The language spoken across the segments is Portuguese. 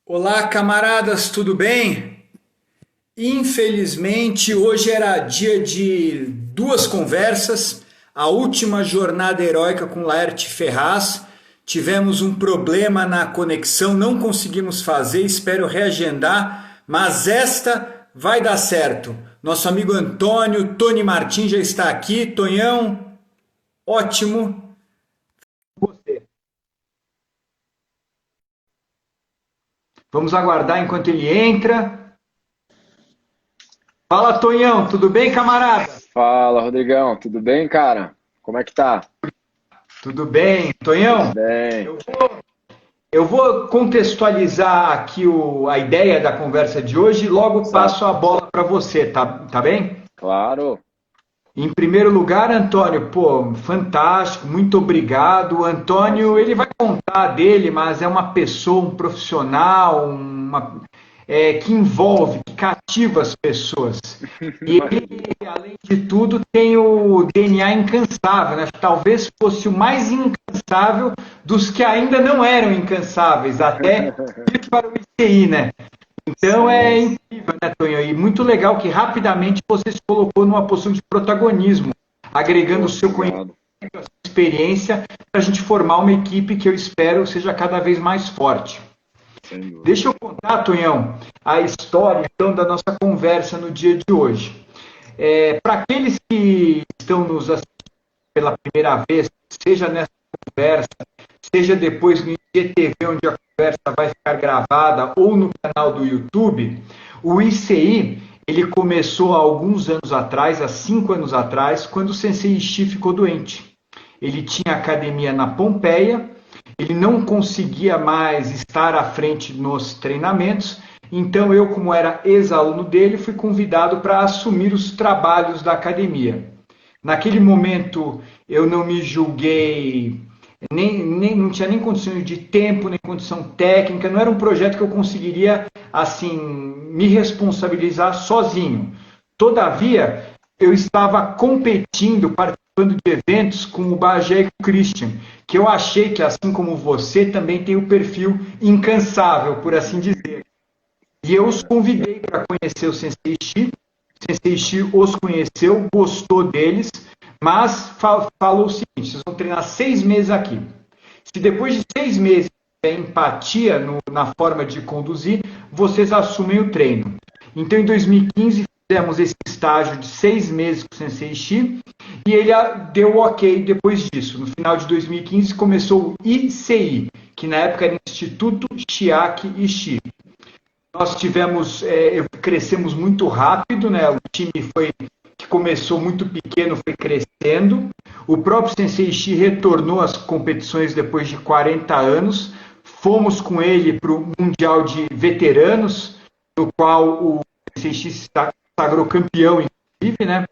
Olá, camaradas, tudo bem? Infelizmente, hoje era dia de duas conversas. A última jornada heróica com Laerte Ferraz. Tivemos um problema na conexão, não conseguimos fazer, espero reagendar, mas esta vai dar certo. Nosso amigo Antônio, Tony Martins já está aqui. Tonhão, ótimo. Vamos aguardar enquanto ele entra. Fala, Tonhão, tudo bem, camarada? Fala, Rodrigão, tudo bem, cara? Como é que tá? Tudo bem, Tudo Tonhão? bem. Eu vou contextualizar aqui a ideia da conversa de hoje e logo Certo. passo a bola para você, tá bem? Claro. Em primeiro lugar, Antônio, pô, fantástico, muito obrigado. O Antônio, ele Imagina. vai contar dele, mas é uma pessoa, um profissional, que envolve, que cativa as pessoas. E ele, Imagina. além de tudo, tem o DNA incansável, né? Talvez fosse o mais incansável dos que ainda não eram incansáveis, até ir para o ICI, né? Então é Sim, incrível, né, Tonho? E muito legal que rapidamente você se colocou numa posição de protagonismo, agregando o pô, seu conhecimento, obrigado. a sua experiência, para a gente formar uma equipe que eu espero seja cada vez mais forte. Sem dúvida. Deixa eu contar, Tonhão, a história então da nossa conversa no dia de hoje. Para aqueles que estão nos assistindo pela primeira vez, seja nessa conversa, seja depois no IGTV, onde a conversa vai ficar gravada, ou no canal do YouTube, o ICI ele começou há alguns anos atrás, há 5 anos atrás, quando o Sensei Ishi ficou doente. Ele tinha academia na Pompeia, ele não conseguia mais estar à frente nos treinamentos, então eu, como era ex-aluno dele, fui convidado para assumir os trabalhos da academia. Naquele momento eu não me julguei, não tinha nem condições de tempo, nem condição técnica, não era um projeto que eu conseguiria assim me responsabilizar sozinho. Todavia, eu estava competindo, participando de eventos com o Bagé e com o Christian, que eu achei que, assim como você, também tem o perfil incansável, por assim dizer. E eu os convidei para conhecer o Sensei Shi. O Sensei Shi os conheceu, gostou deles, mas falou o seguinte: vocês vão treinar 6 meses aqui. Se depois de 6 meses tiver empatia na forma de conduzir, vocês assumem o treino. Então, em 2015, fizemos esse estágio de 6 meses com o Sensei Shi e ele deu o ok depois disso. No final de 2015, começou o ICI, que na época era Instituto Chiaki Ishi. Nós tivemos, crescemos muito rápido, né? O time foi que começou muito pequeno, foi crescendo. O próprio Sensei Shi retornou às competições depois de 40 anos. Fomos com ele para o Mundial de Veteranos, no qual o Sensei Shi se sagrou campeão, inclusive, né?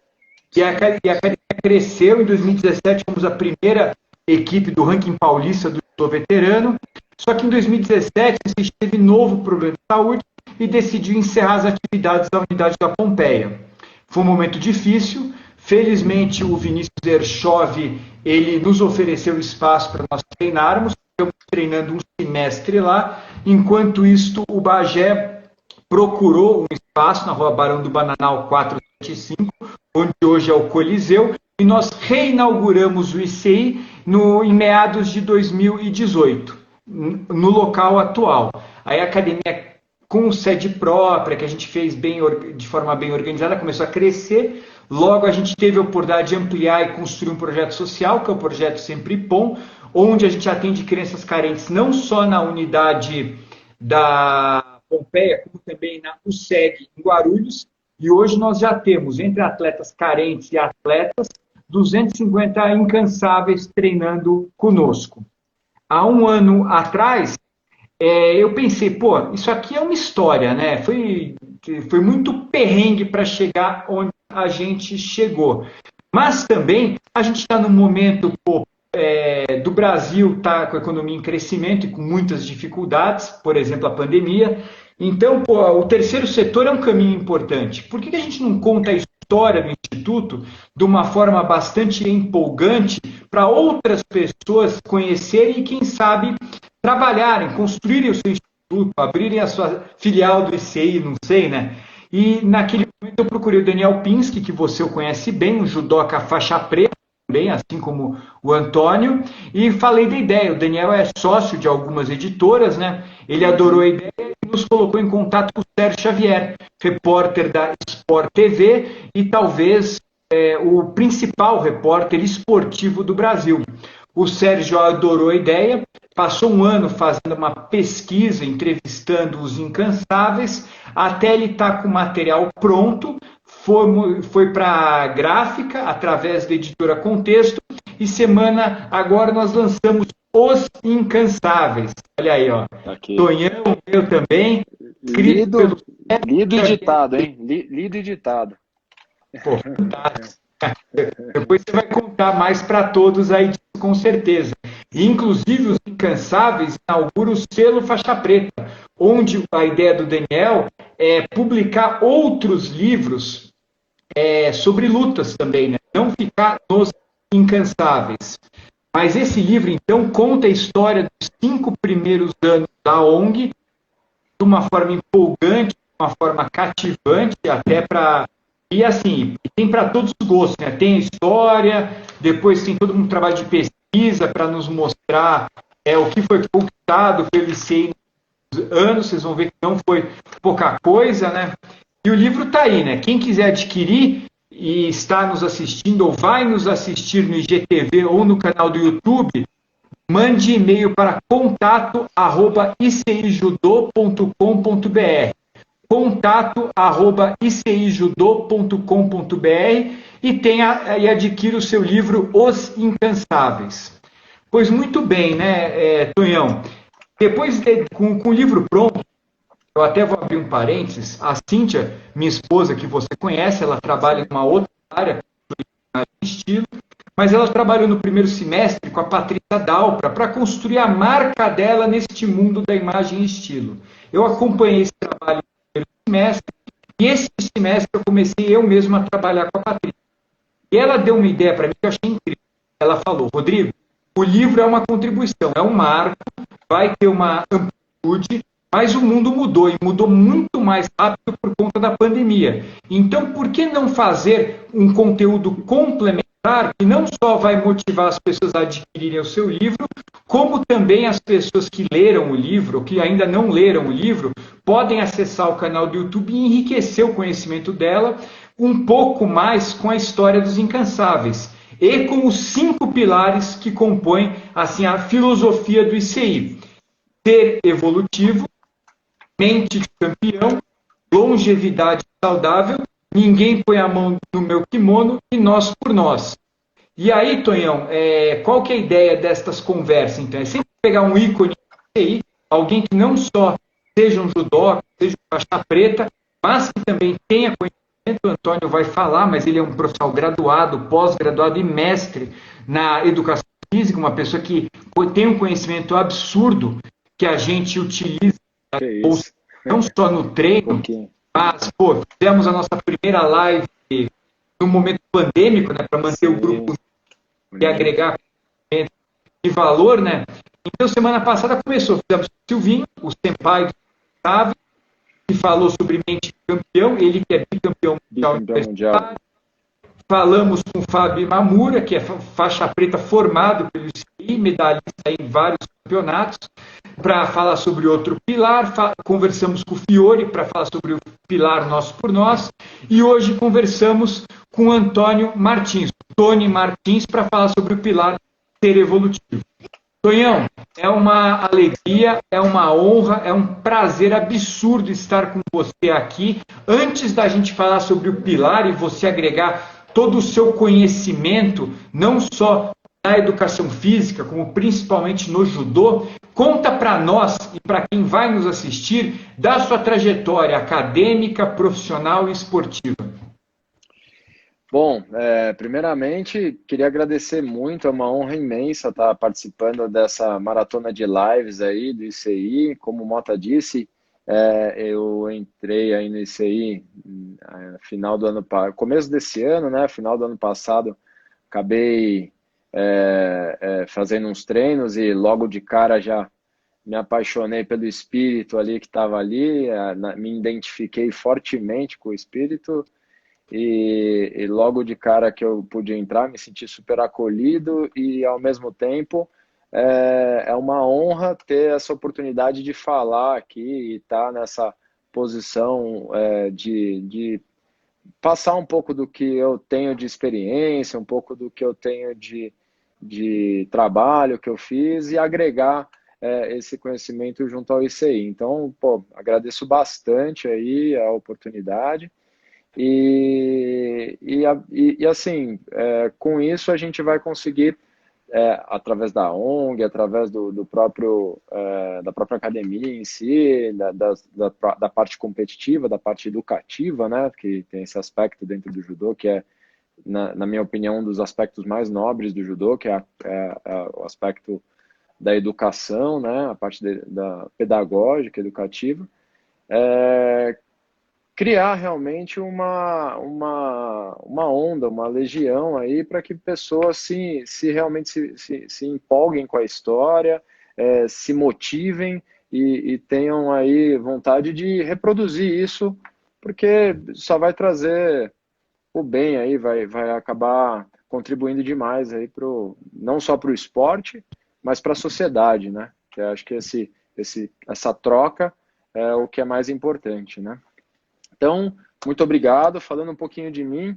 E a academia cresceu. Em 2017, fomos a primeira equipe do ranking paulista do veterano. Só que em 2017, a gente teve novo problema de saúde e decidiu encerrar as atividades da unidade da Pompeia. Foi um momento difícil. Felizmente, o Vinícius Erchov, ele nos ofereceu espaço para nós treinarmos. Estamos treinando um semestre lá. Enquanto isso, o Bagé procurou um espaço na Rua Barão do Bananal 475, onde hoje é o Coliseu, e nós reinauguramos o ICI em meados de 2018, no local atual. Aí a academia com sede própria, que a gente fez de forma bem organizada, começou a crescer. Logo a gente teve a oportunidade de ampliar e construir um projeto social, que é o projeto Sempre Bom, onde a gente atende crianças carentes não só na unidade da Pompeia, como também na USEG em Guarulhos. E hoje nós já temos, entre atletas carentes e atletas, 250 incansáveis treinando conosco. Há um ano atrás, eu pensei, pô, isso aqui é uma história, né? Foi muito perrengue para chegar onde a gente chegou. Mas também a gente está num momento, pô, do Brasil tá com a economia em crescimento e com muitas dificuldades, por exemplo, a pandemia. Então, pô, o terceiro setor é um caminho importante. Por que a gente não conta a história do Instituto de uma forma bastante empolgante para outras pessoas conhecerem e, quem sabe, trabalharem, construírem o seu instituto abrirem a sua filial do ICI, não sei, né? E naquele momento eu procurei o Daniel Pinsky, que você o conhece bem, um judoca faixa preta também, assim como o Antônio, e falei da ideia. O Daniel é sócio de algumas editoras, né? Ele adorou a ideia e nos colocou em contato com o Sérgio Xavier, repórter da Sport TV e talvez o principal repórter esportivo do Brasil. O Sérgio adorou a ideia, passou um ano fazendo uma pesquisa, entrevistando os incansáveis, até ele estar com o material pronto, foi para a gráfica, através da editora Contexto, e semana agora nós lançamos Os Incansáveis. Olha aí, ó. Aqui. Tonhão, eu também. Lido e ditado, hein? Lido e ditado. Pô, fantástico. Depois você vai contar mais para todos aí, com certeza. E, inclusive, os Incansáveis inaugura o selo Faixa Preta, onde a ideia do Daniel é publicar outros livros sobre lutas também, né? Não ficar nos Incansáveis. Mas esse livro, então, conta a história dos 5 primeiros anos da ONG, de uma forma empolgante, de uma forma cativante, até para. E assim, tem para todos os gostos, né? Tem história, depois tem todo um trabalho de pesquisa para nos mostrar o que foi conquistado pelo ICI nos anos, vocês vão ver que não foi pouca coisa, né? E o livro está aí, né? Quem quiser adquirir e está nos assistindo ou vai nos assistir no IGTV ou no canal do YouTube, mande e-mail para contato@icijudô.com.br contato@icijudô.com.br e adquira o seu livro Os Incansáveis. Pois muito bem, né, Tonhão? Depois, com o livro pronto, eu até vou abrir um parênteses, a Cíntia, minha esposa, que você conhece, ela trabalha em uma outra área, de estilo, mas ela trabalhou no primeiro semestre com a Patrícia Dalpra para construir a marca dela neste mundo da imagem e estilo. Eu acompanhei esse trabalho no primeiro semestre e esse semestre eu comecei eu mesmo a trabalhar com a Patrícia. E ela deu uma ideia para mim que eu achei incrível. Ela falou, Rodrigo, o livro é uma contribuição, é um marco, vai ter uma amplitude, mas o mundo mudou e mudou muito mais rápido por conta da pandemia. Então, por que não fazer um conteúdo complementar que não só vai motivar as pessoas a adquirirem o seu livro, como também as pessoas que leram o livro, que ainda não leram o livro, podem acessar o canal do YouTube e enriquecer o conhecimento dela um pouco mais com a história dos Incansáveis e com os 5 pilares que compõem assim a filosofia do ICI: ser evolutivo, mente de campeão, longevidade saudável, ninguém põe a mão no meu kimono e nós por nós. E aí, Tonhão, qual que é a ideia destas conversas? Então, é sempre pegar um ícone aí, alguém que não só seja um judoca, seja um faixa preta, mas que também tenha conhecimento. O Antônio vai falar, mas ele é um profissional graduado, pós-graduado e mestre na educação física, uma pessoa que tem um conhecimento absurdo que a gente utiliza não só no treino, mas, fizemos a nossa primeira live no momento pandêmico, né, para manter o grupo e agregar de valor, né? Então, semana passada começou, fizemos com o Silvinho, o senpai do Otávio, que falou sobre mente de campeão, ele que é bicampeão mundial. Falamos com o Fábio Mamura, que é faixa preta formado pelo ICI, medalhista em vários campeonatos, para falar sobre outro pilar. Conversamos com o Fiore para falar sobre o pilar Nós por Nós. E hoje conversamos com o Antônio Martins, Tony Martins, para falar sobre o pilar Ser Evolutivo. Tonhão, é uma alegria, é uma honra, é um prazer absurdo estar com você aqui. Antes da gente falar sobre o pilar e você agregar todo o seu conhecimento, não só na educação física, como principalmente no judô, conta para nós e para quem vai nos assistir da sua trajetória acadêmica, profissional e esportiva. Bom, primeiramente, queria agradecer muito, é uma honra imensa estar participando dessa maratona de lives aí do ICI. Como o Mota disse, eu entrei aí no ICI final do ano, começo desse ano, né? Final do ano passado, acabei fazendo uns treinos e logo de cara já me apaixonei pelo espírito ali que estava ali, me identifiquei fortemente com o espírito e logo de cara que eu pude entrar, me senti super acolhido e ao mesmo tempo é uma honra ter essa oportunidade de falar aqui e estar nessa posição de passar um pouco do que eu tenho de experiência, um pouco do que eu tenho de trabalho que eu fiz e agregar esse conhecimento junto ao ICI. Então, pô, agradeço bastante aí a oportunidade e assim, com isso a gente vai conseguir através da ONG, através do próprio, da própria academia em si, da parte competitiva, da parte educativa, né, que tem esse aspecto dentro do judô, que é, na minha opinião, um dos aspectos mais nobres do judô, que é o aspecto da educação, né, a parte da pedagógica, educativa, criar realmente uma onda, uma legião aí para que pessoas se realmente se empolguem com a história, se motivem e tenham aí vontade de reproduzir isso, porque só vai trazer o bem aí, vai acabar contribuindo demais aí não só para o esporte, mas para a sociedade, né? Que eu acho que essa troca é o que é mais importante, né? Então, muito obrigado. Falando um pouquinho de mim,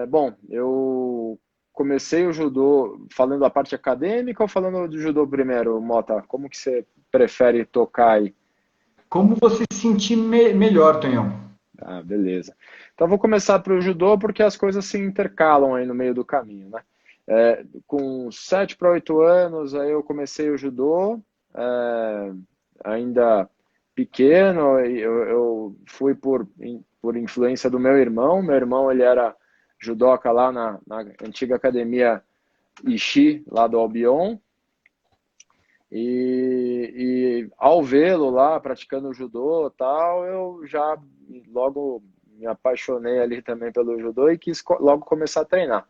bom, eu comecei o judô falando da parte acadêmica ou falando do judô primeiro, Mota? Como que você prefere tocar aí? Como você se sentir melhor, Tonhão? Ah, beleza. Então, vou começar para o judô porque as coisas se intercalam aí no meio do caminho, né? Com 7 para 8 anos, aí eu comecei o judô, ainda pequeno, eu fui por influência do meu irmão. Meu irmão, ele era judoca lá na antiga academia Ishii, lá do Albion, e ao vê-lo lá praticando judô e tal, eu já logo me apaixonei ali também pelo judô e quis logo começar a treinar.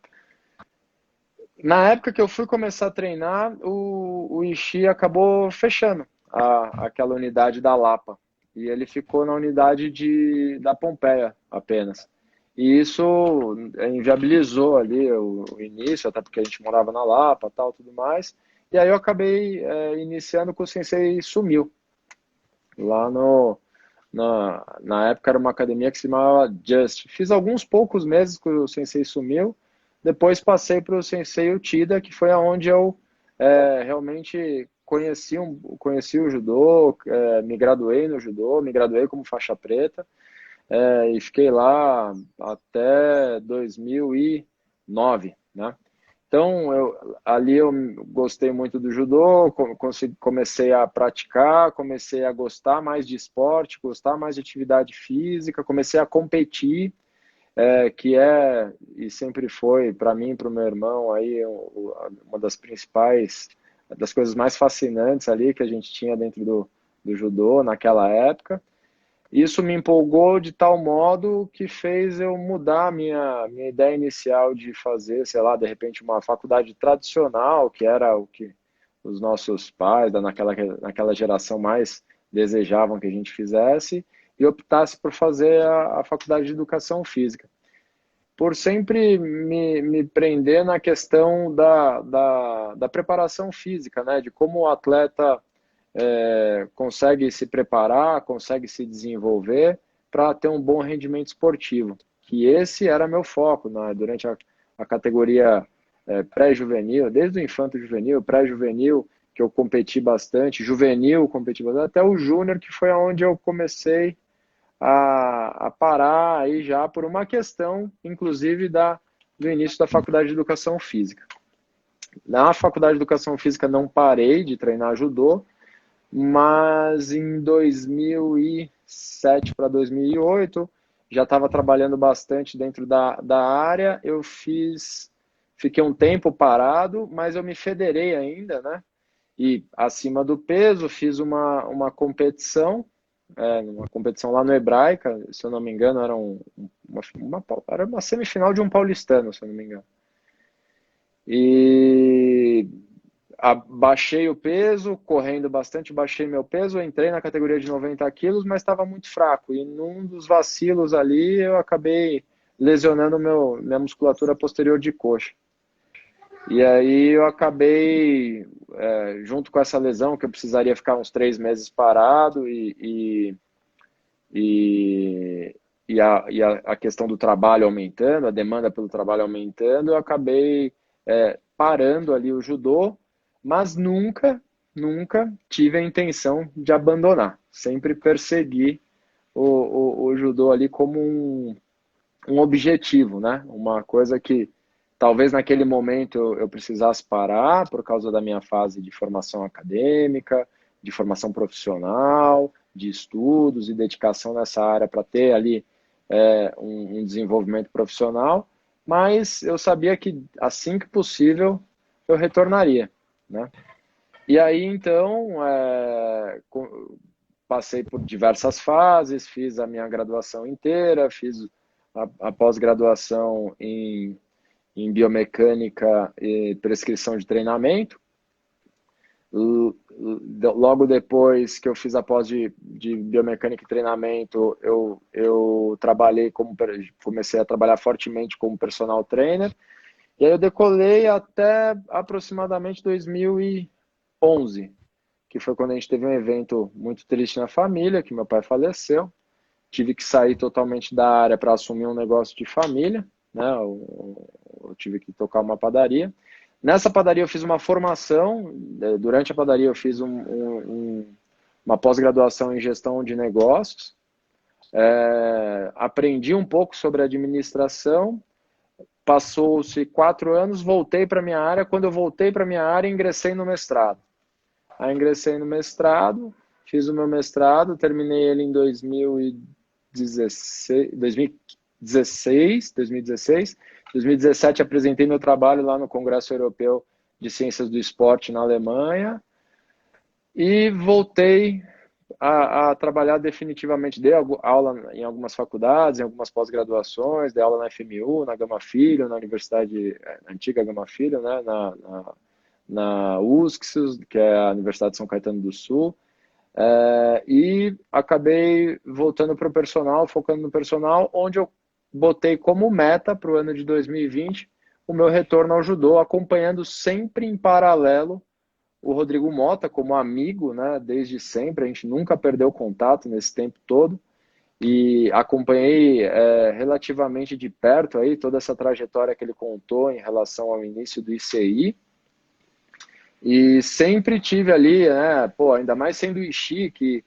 Na época que eu fui começar a treinar, o Ishii acabou fechando aquela unidade da Lapa. E ele ficou na unidade da Pompeia apenas. E isso inviabilizou ali o início, até porque a gente morava na Lapa, tal, tudo mais. E aí eu acabei iniciando com o Sensei Sumiu. Lá na época era uma academia que se chamava Just. Fiz alguns poucos meses que o Sensei Sumiu. Depois passei para o Sensei Uchida, que foi aonde eu realmente conheci o judô, me graduei no judô, me graduei como faixa preta, e fiquei lá até 2009, né? Então, ali eu gostei muito do judô, comecei a praticar, comecei a gostar mais de esporte, gostar mais de atividade física, comecei a competir, que e sempre foi, para mim e para o meu irmão, aí, uma das principais, das coisas mais fascinantes ali que a gente tinha dentro do judô naquela época. Isso me empolgou de tal modo que fez eu mudar a minha ideia inicial de fazer, sei lá, de repente uma faculdade tradicional, que era o que os nossos pais, naquela geração, mais desejavam que a gente fizesse, e optasse por fazer a faculdade de educação física. Por sempre me prender na questão da preparação física, né? De como o atleta consegue se preparar, consegue se desenvolver para ter um bom rendimento esportivo. Que esse era meu foco, né? Durante a categoria pré-juvenil, desde o infanto-juvenil, pré-juvenil, que eu competi bastante, juvenil competi bastante, até o júnior, que foi onde eu comecei a parar aí já por uma questão, inclusive, do início da faculdade de educação física. Na faculdade de educação física não parei de treinar judô, mas em 2007 para 2008 já estava trabalhando bastante dentro da área. Fiquei um tempo parado, mas eu me federei ainda, né? E acima do peso, fiz uma competição, uma competição lá no Hebraica, se eu não me engano, era uma semifinal de um paulistano, se eu não me engano. E baixei o peso, correndo bastante, baixei meu peso, entrei na categoria de 90 quilos, mas estava muito fraco. E num dos vacilos ali, eu acabei lesionando minha musculatura posterior de coxa. E aí eu acabei, junto com essa lesão, que eu precisaria ficar uns 3 meses parado e a questão do trabalho aumentando, a demanda pelo trabalho aumentando, eu acabei parando ali o judô, mas nunca tive a intenção de abandonar. Sempre persegui o judô ali como um objetivo, né? Uma coisa que talvez naquele momento eu precisasse parar por causa da minha fase de formação acadêmica, de formação profissional, de estudos e dedicação nessa área para ter ali um desenvolvimento profissional, mas eu sabia que assim que possível eu retornaria, né? E aí então passei por diversas fases, fiz a minha graduação inteira, fiz a pós-graduação em biomecânica e prescrição de treinamento. Logo depois que eu fiz a pós de biomecânica e treinamento, eu comecei a trabalhar fortemente como personal trainer. E aí eu decolei até aproximadamente 2011, que foi quando a gente teve um evento muito triste na família, que meu pai faleceu. Tive que sair totalmente da área para assumir um negócio de família, né? Eu tive que tocar uma padaria. Nessa padaria eu fiz uma formação, durante a padaria eu fiz uma pós-graduação em gestão de negócios, aprendi um pouco sobre administração, passou-se 4 anos, voltei para a minha área. Quando eu voltei para a minha área, ingressei no mestrado. Aí ingressei no mestrado, fiz o meu mestrado, terminei ele em 2017 apresentei meu trabalho lá no Congresso Europeu de Ciências do Esporte na Alemanha e voltei a trabalhar definitivamente. Dei aula em algumas faculdades, em algumas pós-graduações, dei aula na FMU, na Gama Filho, na Universidade antiga Gama Filho, né, na USCS, que é a Universidade de São Caetano do Sul. E acabei voltando para o personal, focando no personal, onde eu botei como meta para o ano de 2020 o meu retorno ao judô, acompanhando sempre em paralelo o Rodrigo Mota como amigo, né, desde sempre. A gente nunca perdeu contato nesse tempo todo e acompanhei relativamente de perto aí toda essa trajetória que ele contou em relação ao início do ICI. E sempre tive ali, né, ainda mais sendo o Ishii, que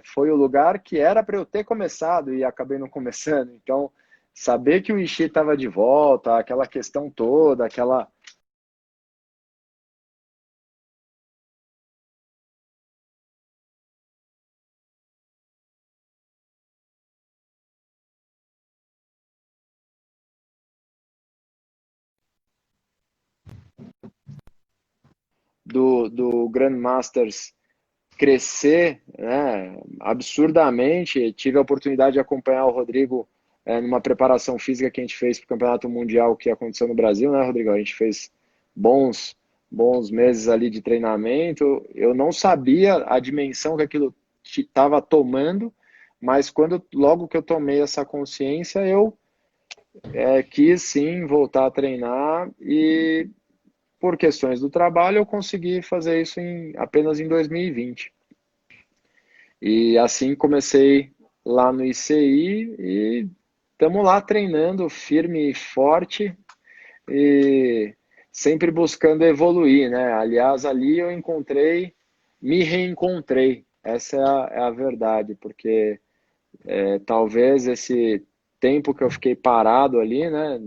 foi o lugar que era para eu ter começado e acabei não começando. Então, saber que o Ishii estava de volta, aquela questão toda, aquela... do Grandmasters crescer, né, absurdamente. Tive a oportunidade de acompanhar o Rodrigo numa preparação física que a gente fez para o Campeonato Mundial que aconteceu no Brasil, né, Rodrigo? A gente fez bons meses ali de treinamento. Eu não sabia a dimensão que aquilo estava tomando, mas logo que eu tomei essa consciência, eu quis sim voltar a treinar e por questões do trabalho eu consegui fazer isso apenas em 2020. E assim comecei lá no ICI e estamos lá treinando firme e forte e sempre buscando evoluir, né? Aliás, ali eu me reencontrei. Essa é a verdade, porque talvez esse tempo que eu fiquei parado ali, né,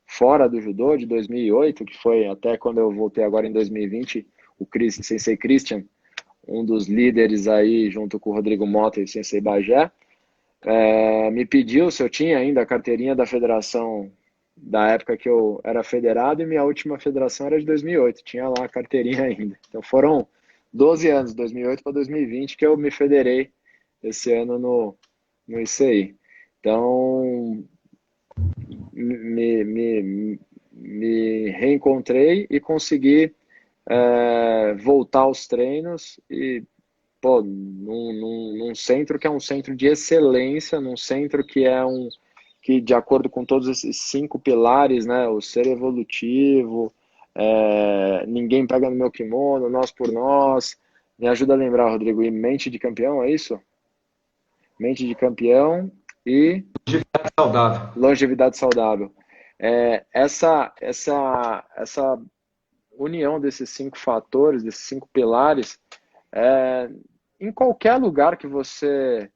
fora do judô, de 2008, que foi até quando eu voltei agora em 2020, o Sensei Christian, um dos líderes aí, junto com o Rodrigo Mota e o Sensei Bagé, me pediu se eu tinha ainda a carteirinha da federação da época que eu era federado, e minha última federação era de 2008, tinha lá a carteirinha ainda. Então foram 12 anos, 2008 para 2020, que eu me federei esse ano no ICI. Então, me reencontrei e consegui voltar aos treinos e, pô, num centro que é um centro de excelência, num centro que de acordo com todos esses 5 pilares, né, o ser evolutivo, ninguém pega no meu kimono, nós por nós, me ajuda a lembrar, Rodrigo, e mente de campeão, é isso? Mente de campeão e Longevidade saudável. longevidade saudável. Essa união desses 5 fatores, desses 5 pilares, em qualquer lugar que você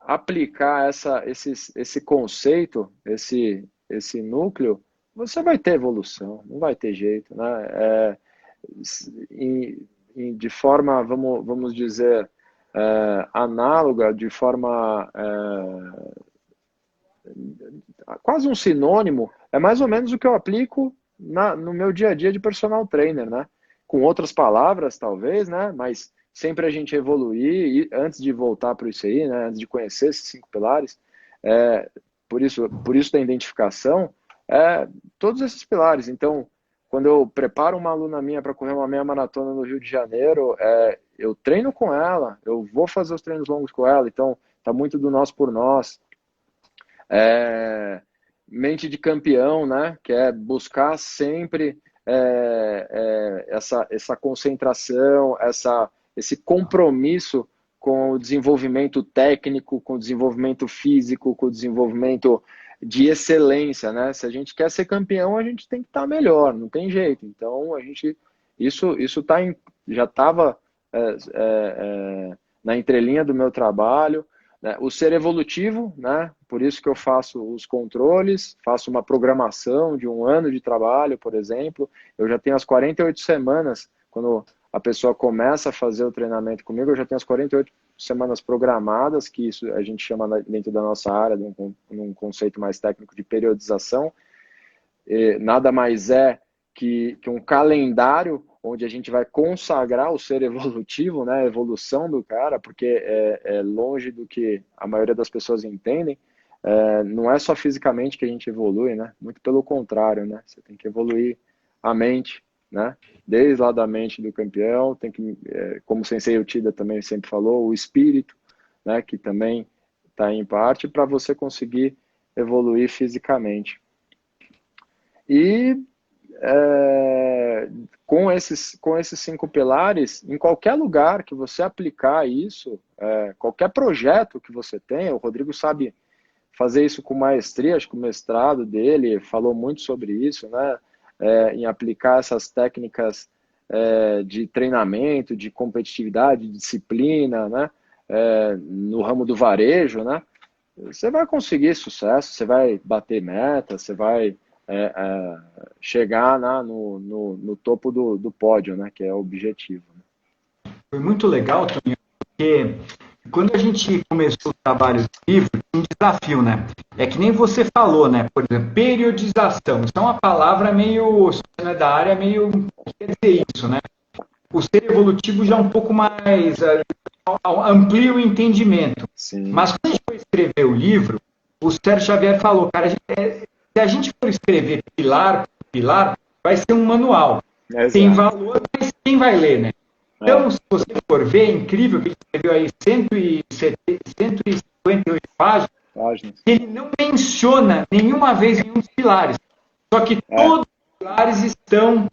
aplicar esse conceito, esse núcleo, você vai ter evolução, não vai ter jeito, né? De forma, vamos dizer, análoga, de forma quase um sinônimo, é mais ou menos o que eu aplico no meu dia a dia de personal trainer, né? Com outras palavras, talvez, né? Mas sempre a gente evoluir, e antes de voltar para isso aí, né? Antes de conhecer esses 5 pilares, por isso da identificação, todos esses pilares. Então, quando eu preparo uma aluna minha para correr uma meia maratona no Rio de Janeiro, eu treino com ela, eu vou fazer os treinos longos com ela, então tá muito do nós por nós. Mente de campeão, né? Que é buscar sempre essa concentração, esse compromisso com o desenvolvimento técnico, com o desenvolvimento físico, com o desenvolvimento de excelência, né? Se a gente quer ser campeão, a gente tem que estar melhor, não tem jeito. Então, isso já estava na entrelinha do meu trabalho, né? O ser evolutivo, né? Por isso que eu faço os controles, faço uma programação de 1 ano de trabalho, por exemplo. Eu já tenho as 48 semanas, quando a pessoa começa a fazer o treinamento comigo, eu já tenho as 48 semanas programadas, que isso a gente chama dentro da nossa área, num conceito mais técnico de periodização. Nada mais que um calendário onde a gente vai consagrar o ser evolutivo, né, a evolução do cara, porque é longe do que a maioria das pessoas entendem. Não é só fisicamente que a gente evolui, né? Muito pelo contrário, né? Você tem que evoluir a mente, né? Desde lá da mente do campeão, tem que, como o Sensei Uchida também sempre falou, o espírito, né? Que também está em parte para você conseguir evoluir fisicamente. E com esses 5 pilares, em qualquer lugar que você aplicar isso, qualquer projeto que você tenha, o Rodrigo sabe fazer isso com maestria, acho que o mestrado dele falou muito sobre isso, né? Em aplicar essas técnicas de treinamento, de competitividade, de disciplina, né? No ramo do varejo, né? Você vai conseguir sucesso, você vai bater meta, você vai chegar no topo do pódio, né? Que é o objetivo. Foi muito legal, Toninho, porque quando a gente começou o trabalho do livro, tinha um desafio, né? É que nem você falou, né? Por exemplo, periodização. Isso é uma palavra meio, se você não é da área, meio, quer dizer isso, né? O ser evolutivo já é um pouco mais, amplia o entendimento. Sim. Mas quando a gente foi escrever o livro, o Sérgio Xavier falou, cara, se a gente for escrever pilar por pilar, vai ser um manual. Exato. Tem valor, mas quem vai ler, né? Então, se você for ver, é incrível que ele escreveu aí 158 páginas, ele não menciona nenhuma vez nenhum dos pilares. Só que todos os pilares estão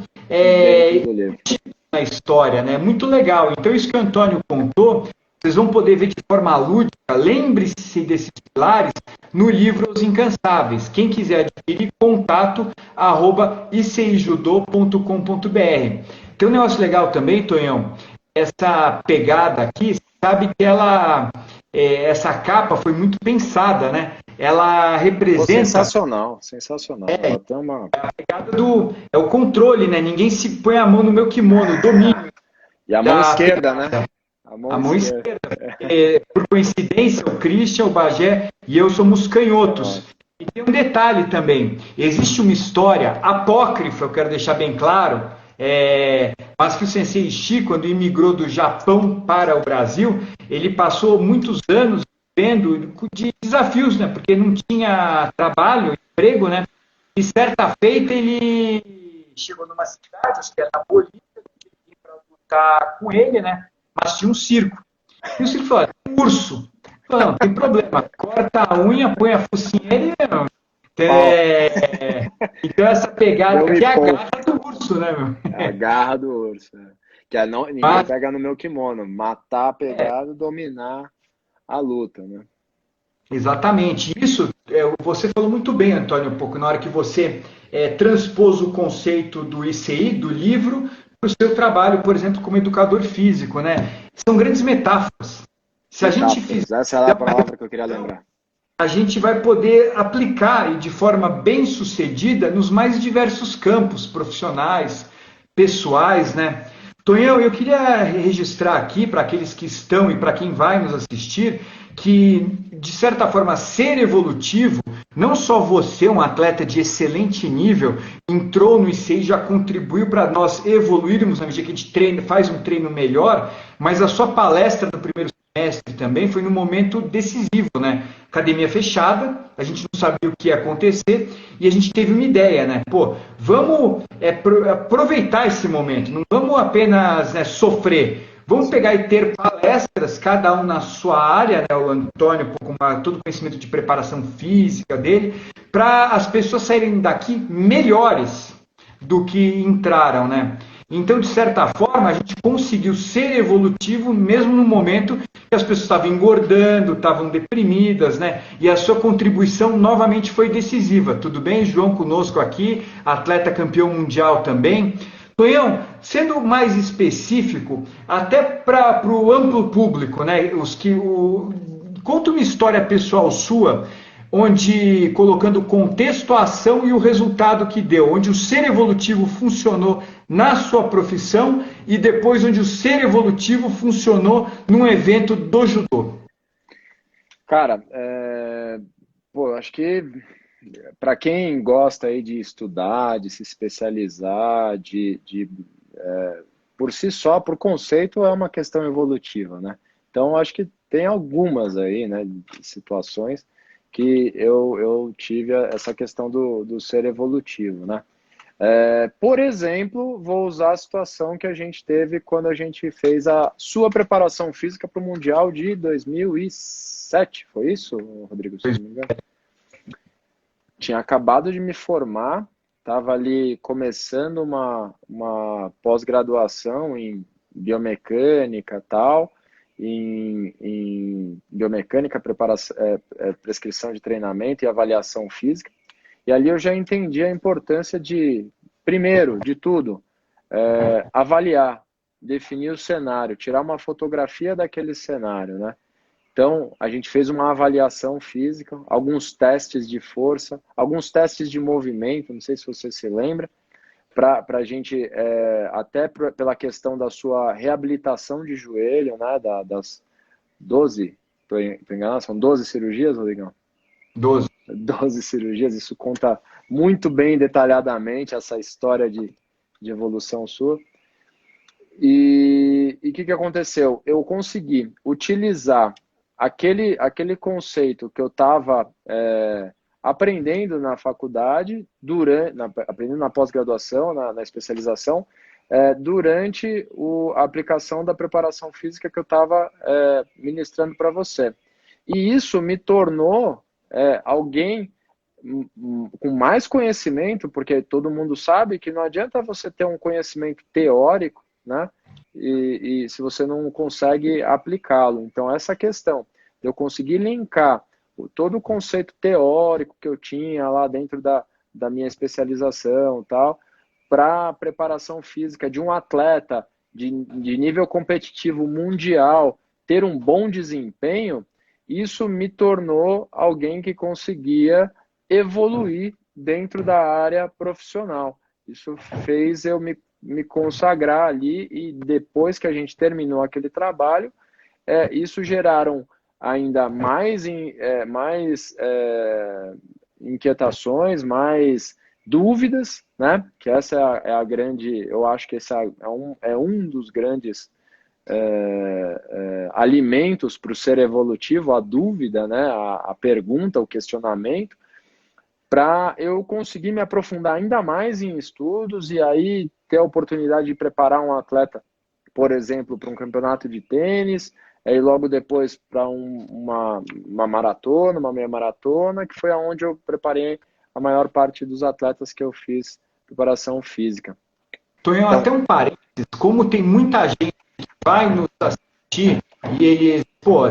na história, né? Muito legal. Então, isso que o Antônio contou, vocês vão poder ver de forma lúdica. Lembre-se desses pilares no livro Os Incansáveis. Quem quiser adquirir, contato@icijudô.com.br. Tem um negócio legal também, Tonhão, essa pegada aqui, sabe que essa capa foi muito pensada, né? Ela representa... Sensacional. Ela tem a pegada é o controle, né? Ninguém se põe a mão no meu kimono, o domínio. E a mão esquerda, né? A mão esquerda. Por coincidência, o Christian, o Bagé e eu somos canhotos. E tem um detalhe também. Existe uma história apócrifa, eu quero deixar bem claro, mas que o Sensei Ishii, quando imigrou do Japão para o Brasil, ele passou muitos anos vivendo de desafios, né? Porque não tinha trabalho, emprego, né? E certa feita ele chegou numa cidade, acho que era na Bolívia, lutar com ele, né? Mas tinha um circo. E o circo falou, tem um urso. Falou, não, tem problema, corta a unha, põe a focinha e não. Então essa pegada aqui é a garra do urso, né, meu? É a garra do urso. Né? Que ninguém pega no meu kimono. Matar a pegada e dominar a luta, né? Exatamente. Isso, você falou muito bem, Antônio, um pouco na hora que você transpôs o conceito do ICI, do livro, para o seu trabalho, por exemplo, como educador físico, né? São grandes metáforas. Se a gente fizer, essa é a palavra que eu queria lembrar. a gente vai poder aplicar e de forma bem sucedida nos mais diversos campos profissionais, pessoais, né? Tonhão, eu queria registrar aqui para aqueles que estão e para quem vai nos assistir que, de certa forma, ser evolutivo, não só você, um atleta de excelente nível, entrou no ICEI e já contribuiu para nós evoluirmos na medida que a gente treina, faz um treino melhor, mas a sua palestra no primeiro semestre também foi num momento decisivo, né? Academia fechada, a gente não sabia o que ia acontecer e a gente teve uma ideia, né? Pô, vamos aproveitar esse momento, não vamos apenas sofrer. Vamos pegar e ter palestras, cada um na sua área, né? O Antônio, com todo o conhecimento de preparação física dele, para as pessoas saírem daqui melhores do que entraram, né? Então, de certa forma, a gente conseguiu ser evolutivo mesmo no momento que as pessoas estavam engordando, estavam deprimidas, né? E a sua contribuição novamente foi decisiva. Tudo bem, João, conosco aqui, atleta campeão mundial também. Tonhão, sendo mais específico, até para o amplo público, né? Conta uma história pessoal sua, onde colocando o contexto, a ação e o resultado que deu, onde o ser evolutivo funcionou na sua profissão e depois onde o ser evolutivo funcionou num evento do judô. Cara, acho que para quem gosta aí de estudar, de se especializar, por si só, por conceito, é uma questão evolutiva, né? Então, acho que tem algumas aí, né, situações que eu tive essa questão do ser evolutivo, né? Por exemplo, vou usar a situação que a gente teve quando a gente fez a sua preparação física para o Mundial de 2007, foi isso, Rodrigo? Se não me engano. Tinha acabado de me formar, estava ali começando uma pós-graduação em biomecânica tal, em biomecânica, prescrição de treinamento e avaliação física. E ali eu já entendi a importância de, primeiro de tudo, avaliar, definir o cenário, tirar uma fotografia daquele cenário, né? Então, a gente fez uma avaliação física, alguns testes de força, alguns testes de movimento, não sei se você se lembra, para a gente, até pela questão da sua reabilitação de joelho, né, das 12, estou enganado, são 12 cirurgias, Rodrigão? 12 cirurgias, isso conta muito bem detalhadamente essa história de evolução sua. E o que aconteceu? Eu consegui utilizar aquele conceito que eu estava aprendendo na faculdade, aprendendo na pós-graduação, na especialização, durante a aplicação da preparação física que eu estava ministrando para você. E isso me tornou alguém com mais conhecimento, porque todo mundo sabe que não adianta você ter um conhecimento teórico, né? E se você não consegue aplicá-lo. Então, essa questão de eu conseguir linkar todo o conceito teórico que eu tinha lá dentro da minha especialização tal, para a preparação física de um atleta de nível competitivo mundial ter um bom desempenho, isso me tornou alguém que conseguia evoluir dentro da área profissional. Isso fez eu me consagrar ali, e depois que a gente terminou aquele trabalho, isso geraram ainda mais inquietações, mais dúvidas, né? Que essa é a grande, eu acho que esse é um dos grandes alimentos para o ser evolutivo, a dúvida, né? A pergunta, o questionamento, para eu conseguir me aprofundar ainda mais em estudos e aí ter a oportunidade de preparar um atleta por exemplo, para um campeonato de tênis, e logo depois para uma maratona, uma meia maratona, que foi aonde eu preparei a maior parte dos atletas que eu fiz preparação física. Tonhão, Então, até um parênteses, como tem muita gente que vai nos assistir e eles, pô,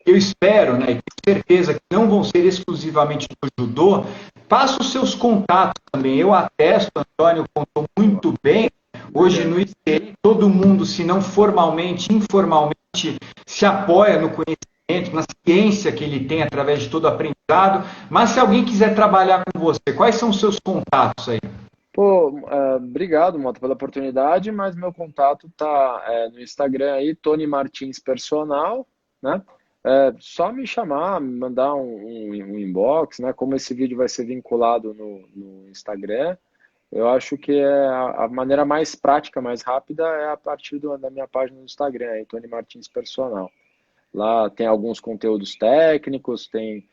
eu espero, né, e tenho certeza que não vão ser exclusivamente do judô, passa os seus contatos também. Eu atesto, o Antônio contou muito bem. Hoje no ICI, todo mundo, se não formalmente, informalmente, se apoia no conhecimento, na ciência que ele tem através de todo o aprendizado. Mas se alguém quiser trabalhar com você, quais são os seus contatos aí? pô, obrigado, Mota, pela oportunidade, mas meu contato tá no Instagram aí, Tony Martins Personal, né? Só me chamar, me mandar um inbox, né? Como esse vídeo vai ser vinculado no Instagram, eu acho que a maneira mais prática, mais rápida é a partir da minha página no Instagram, aí, Tony Martins Personal. Lá tem alguns conteúdos técnicos, tem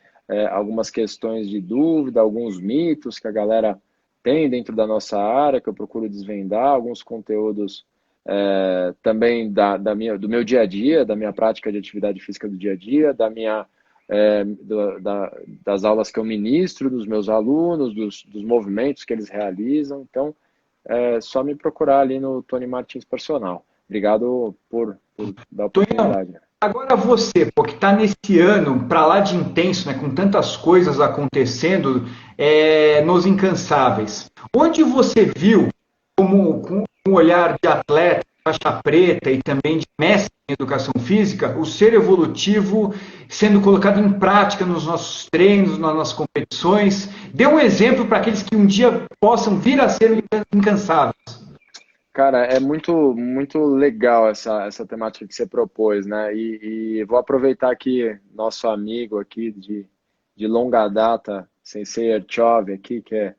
algumas questões de dúvida, alguns mitos que a galera tem dentro da nossa área, que eu procuro desvendar, alguns conteúdos também do meu dia a dia, da minha prática de atividade física do dia a dia, das aulas que eu ministro, dos meus alunos, dos movimentos que eles realizam. Então, é só me procurar ali no Tony Martins Personal. Obrigado por dar a oportunidade. Agora você, pô, que está nesse ano para lá de intenso, né, com tantas coisas acontecendo, nos Incansáveis, onde você viu, como com um olhar de atleta, faixa preta e também de mestre em educação física, o ser evolutivo sendo colocado em prática nos nossos treinos, nas nossas competições? Dê um exemplo para aqueles que um dia possam vir a ser incansáveis. Cara, é muito, muito legal essa temática que você propôs, né? E vou aproveitar que nosso amigo aqui de longa data, Sensei Erchov aqui, que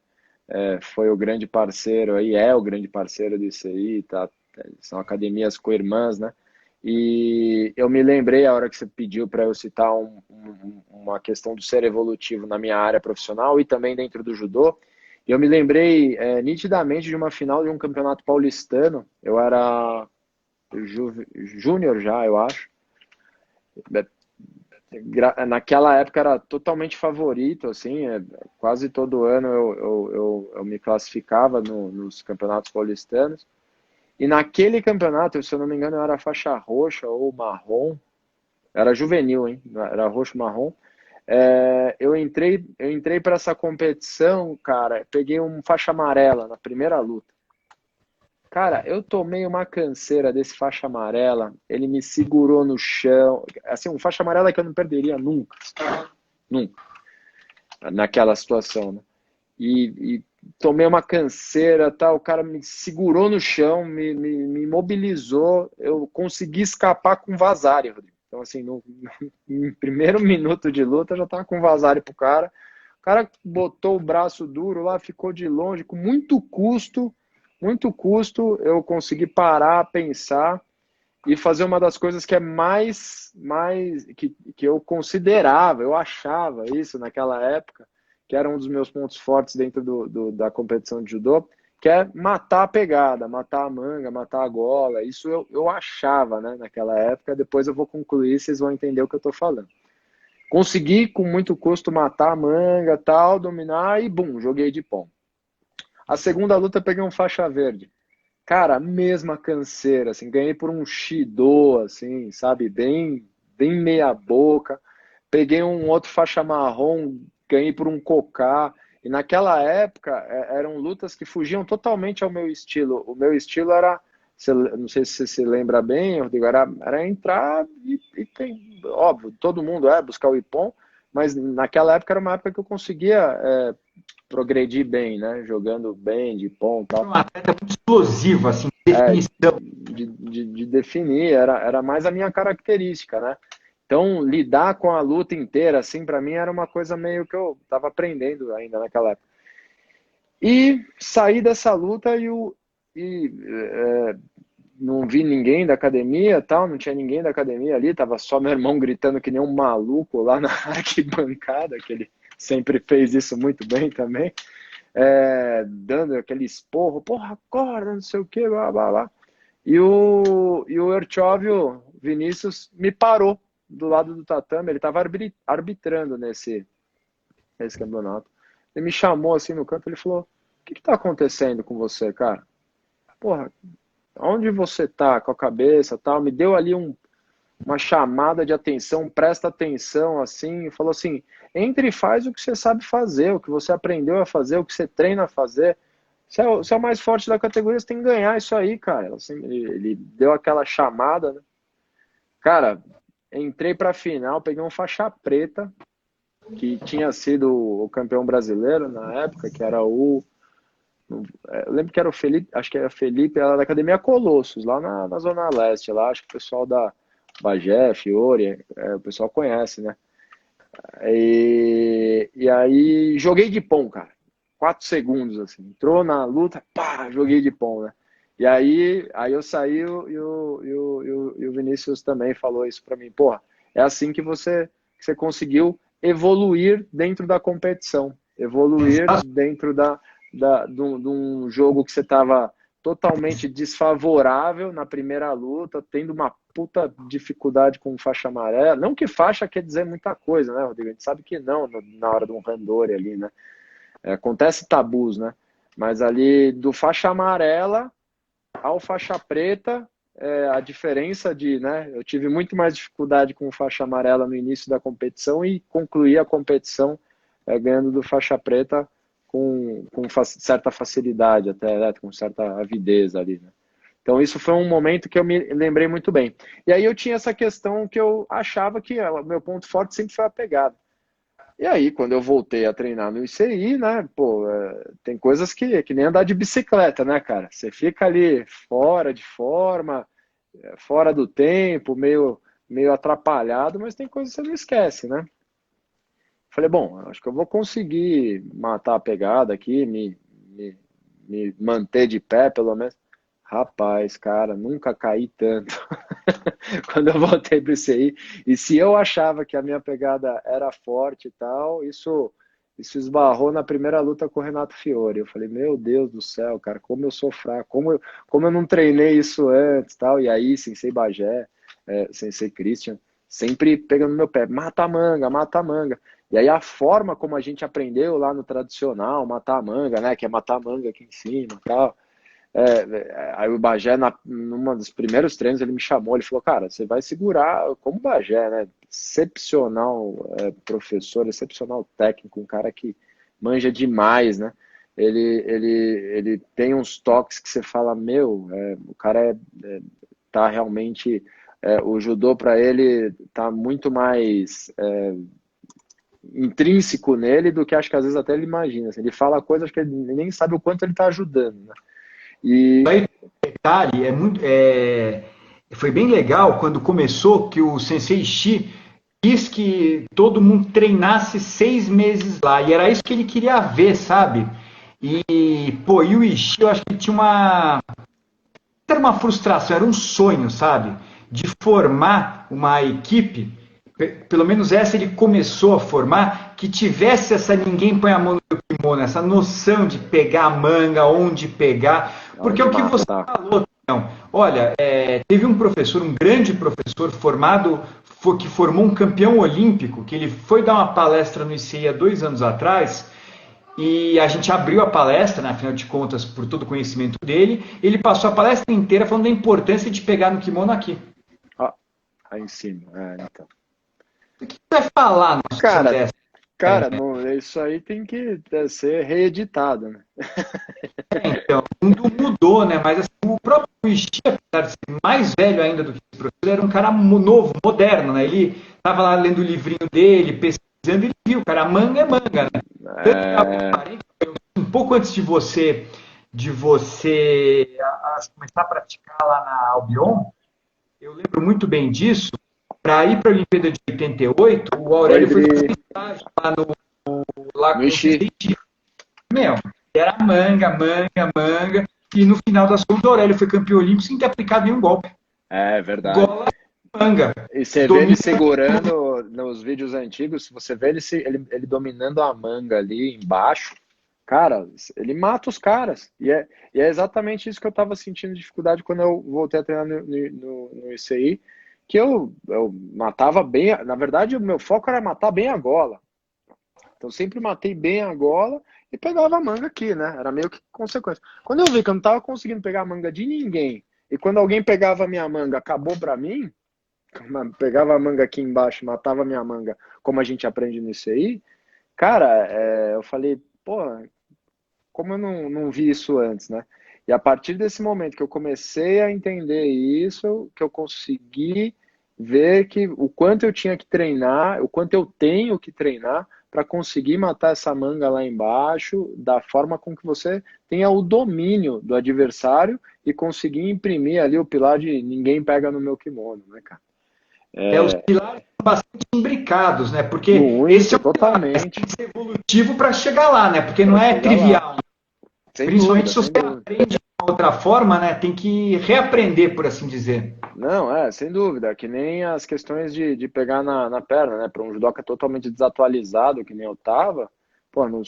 foi o grande parceiro aí, é o grande parceiro disso aí, tá? São academias co-irmãs, né? E eu me lembrei, a hora que você pediu para eu citar uma questão do ser evolutivo na minha área profissional e também dentro do judô. E eu me lembrei nitidamente de uma final de um campeonato paulistano. Eu era júnior já, eu acho. Naquela época era totalmente favorito, assim, quase todo ano eu me classificava nos campeonatos paulistanos. E naquele campeonato, se eu não me engano, eu era faixa roxa ou marrom. Era juvenil, hein? Era roxo marrom. Eu entrei para essa competição, cara, peguei um faixa amarela na primeira luta. Cara, eu tomei uma canseira desse faixa amarela, ele me segurou no chão, assim, um faixa amarela que eu não perderia nunca, nunca, naquela situação, né? E tomei uma canseira, tá? O cara me segurou no chão, me imobilizou, eu consegui escapar com Vasari, Rodrigo. Então, assim, no primeiro minuto de luta, eu já tava com Vasari pro cara. O cara botou o braço duro lá, ficou de longe, com muito custo, eu consegui parar, pensar e fazer uma das coisas que é mais que eu considerava, eu achava isso naquela época, que era um dos meus pontos fortes dentro da competição de judô, que é matar a pegada, matar a manga, matar a gola. Isso eu achava, né, naquela época. Depois eu vou concluir, vocês vão entender o que eu estou falando. Consegui, com muito custo, matar a manga, tal, dominar e, bum, joguei de pão. A segunda luta, peguei um faixa verde. Cara, mesma canseira, assim, ganhei por um Shido, assim, sabe, bem meia boca. Peguei um outro faixa marrom, ganhei por um Cocá. E naquela época eram lutas que fugiam totalmente ao meu estilo. O meu estilo era, não sei se você se lembra bem, Rodrigo, era entrar e tem, óbvio, todo mundo buscar o Ippon, mas naquela época era uma época que eu conseguia progredir bem, né? Jogando bem, de Ippon e tal. Um atleta muito explosivo, assim, definição. De definir, era mais a minha característica, né? Então, lidar com a luta inteira, assim, para mim era uma coisa meio que eu estava aprendendo ainda naquela época. E saí dessa luta não vi ninguém da academia, tal, não tinha ninguém da academia ali, tava só meu irmão gritando que nem um maluco lá na arquibancada, que ele sempre fez isso muito bem também, dando aquele esporro, porra, acorda, não sei o que, blá, blá, blá. E o Erchovio Vinícius me parou do lado do tatame, ele estava arbitrando nesse campeonato. Ele me chamou assim no canto, ele falou: o que está acontecendo com você, cara? Porra, onde você tá com a cabeça, tal? Me deu ali uma chamada de atenção, presta atenção, assim, e falou assim: entre e faz o que você sabe fazer, o que você aprendeu a fazer, o que você treina a fazer. Você é o mais forte da categoria, você tem que ganhar isso aí, cara. Assim, ele deu aquela chamada, né? Cara, entrei pra final, peguei um faixa preta, que tinha sido o campeão brasileiro na época, que era eu lembro que era o Felipe, acho que era Felipe, era da Academia Colossos, lá na Zona Leste, lá, acho que o pessoal da Bagé, Fiore, o pessoal conhece, né? E aí joguei de pão, cara. 4 segundos, assim. Entrou na luta, pá, joguei de pão, né? E aí eu saí e o Vinícius também falou isso pra mim. Porra, é assim que você conseguiu evoluir dentro da competição. Evoluir dentro de um jogo que você estava totalmente desfavorável na primeira luta, tendo uma puta dificuldade com faixa amarela. Não que faixa quer dizer muita coisa, né, Rodrigo? A gente sabe que não, na hora de um randori ali, né? Acontece tabus, né? Mas ali do faixa amarela ao faixa preta, a diferença né? Eu tive muito mais dificuldade com faixa amarela no início da competição e concluí a competição ganhando do faixa preta com certa facilidade, até, né? Com certa avidez ali, né? Então isso foi um momento que eu me lembrei muito bem. E aí eu tinha essa questão que eu achava que o meu ponto forte sempre foi a pegada. E aí, quando eu voltei a treinar no ICI, né, pô, tem coisas que nem andar de bicicleta, né, cara? Você fica ali fora de forma, fora do tempo, meio atrapalhado, mas tem coisas que você não esquece, né? Falei, bom, acho que eu vou conseguir matar a pegada aqui, me manter de pé, pelo menos. Rapaz, cara, nunca caí tanto quando eu voltei para o ICI. E se eu achava que a minha pegada era forte e tal, isso esbarrou na primeira luta com o Renato Fiore. Eu falei, meu Deus do céu, cara, como eu sou fraco, como eu não treinei isso antes tal. E aí, Sensei Bagé, Sensei Christian, sempre pegando no meu pé, mata a manga, mata a manga. E aí a forma como a gente aprendeu lá no tradicional, matar a manga, né, que é matar a manga aqui em cima e tal. Aí o Bagé, numa dos primeiros treinos, ele me chamou, ele falou, cara, você vai segurar, como Bagé, né? Excepcional professor, excepcional técnico, um cara que manja demais, né? Ele tem uns toques que você fala, meu, o cara tá realmente, o judô para ele tá muito mais intrínseco nele do que acho que às vezes até ele imagina. Assim, ele fala coisas que ele nem sabe o quanto ele tá ajudando, né? Aí, detalhe, foi bem legal quando começou que o Sensei Shi quis que todo mundo treinasse 6 meses lá, e era isso que ele queria ver, sabe? Pô, e o Ishii, eu acho que tinha era uma frustração, era um sonho, sabe? De formar uma equipe, pelo menos essa ele começou a formar, que tivesse essa ninguém põe a mão no kimono, essa noção de pegar a manga, onde pegar, porque é o que você falou, não. Olha, teve um professor, um grande professor formado, que formou um campeão olímpico, que ele foi dar uma palestra no ICI há 2 anos atrás, e a gente abriu a palestra, né, afinal de contas, por todo o conhecimento dele. Ele passou a palestra inteira falando da importância de pegar no kimono aqui. Aí em cima, então. O que você vai falar na situação dessa? Cara, isso aí tem que ser reeditado, né? Então, o mundo mudou, né? Mas assim, o próprio Ishii, apesar de ser mais velho ainda do que esse professor, era um cara novo, moderno, né? Ele estava lá lendo o livrinho dele, pesquisando, e viu, cara, a manga é manga, né? Um pouco antes de você começar a praticar lá na Albion, eu lembro muito bem disso. Para ir para a Olimpíada de 88, o Aurélio foi fazer estágio lá com o Ishii. Meu, era manga, e no final das contas o Aurélio foi campeão olímpico sem ter aplicado nenhum golpe. É verdade. Gola, manga. E você vê ele segurando nos vídeos antigos, você vê ele dominando a manga ali embaixo. cara, ele mata os caras. E é exatamente isso que eu estava sentindo dificuldade quando eu voltei a treinar no ICI, que eu matava bem. Na verdade, o meu foco era matar bem a gola. Então, sempre matei bem a gola e pegava a manga aqui, né? Era meio que consequência. Quando eu vi que eu não estava conseguindo pegar a manga de ninguém, e quando alguém pegava a minha manga, acabou para mim, pegava a manga aqui embaixo, matava a minha manga, como a gente aprende nisso aí, cara, eu falei, pô, como eu não vi isso antes, né? E a partir desse momento que eu comecei a entender isso, que eu consegui ver que o quanto eu tinha que treinar, o quanto eu tenho que treinar para conseguir matar essa manga lá embaixo, da forma com que você tenha o domínio do adversário e conseguir imprimir ali o pilar de ninguém pega no meu kimono, né, cara? Os pilares são bastante imbricados, né? Porque Muito, esse é o pilar, totalmente. tem que ser evolutivo para chegar lá, né? Porque não Para é chegar lá. trivial. Sem Principalmente dúvida, se você sem dúvida. aprende de uma outra forma, né? Tem que reaprender, por assim dizer. Não, sem dúvida. Que nem as questões de pegar na perna, né? Para um judoca totalmente desatualizado, que nem eu tava, pô, no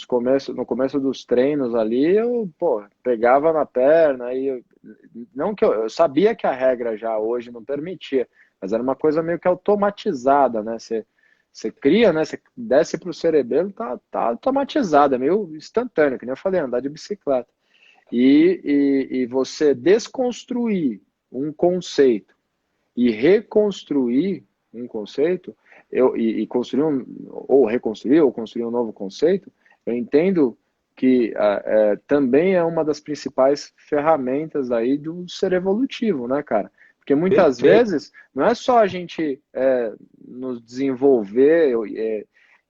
começo dos treinos ali, eu, pô, pegava na perna e não que eu sabia que a regra já hoje não permitia, mas era uma coisa meio que automatizada, né? Você cria, né? Você desce pro cerebelo, tá automatizado, é meio instantâneo, que nem eu falei, andar de bicicleta. E você desconstruir um conceito e reconstruir um conceito, construir ou reconstruir ou construir um novo conceito, eu entendo que também é uma das principais ferramentas aí do ser evolutivo, né, cara? Porque muitas Perfeito. vezes não é só a gente nos desenvolver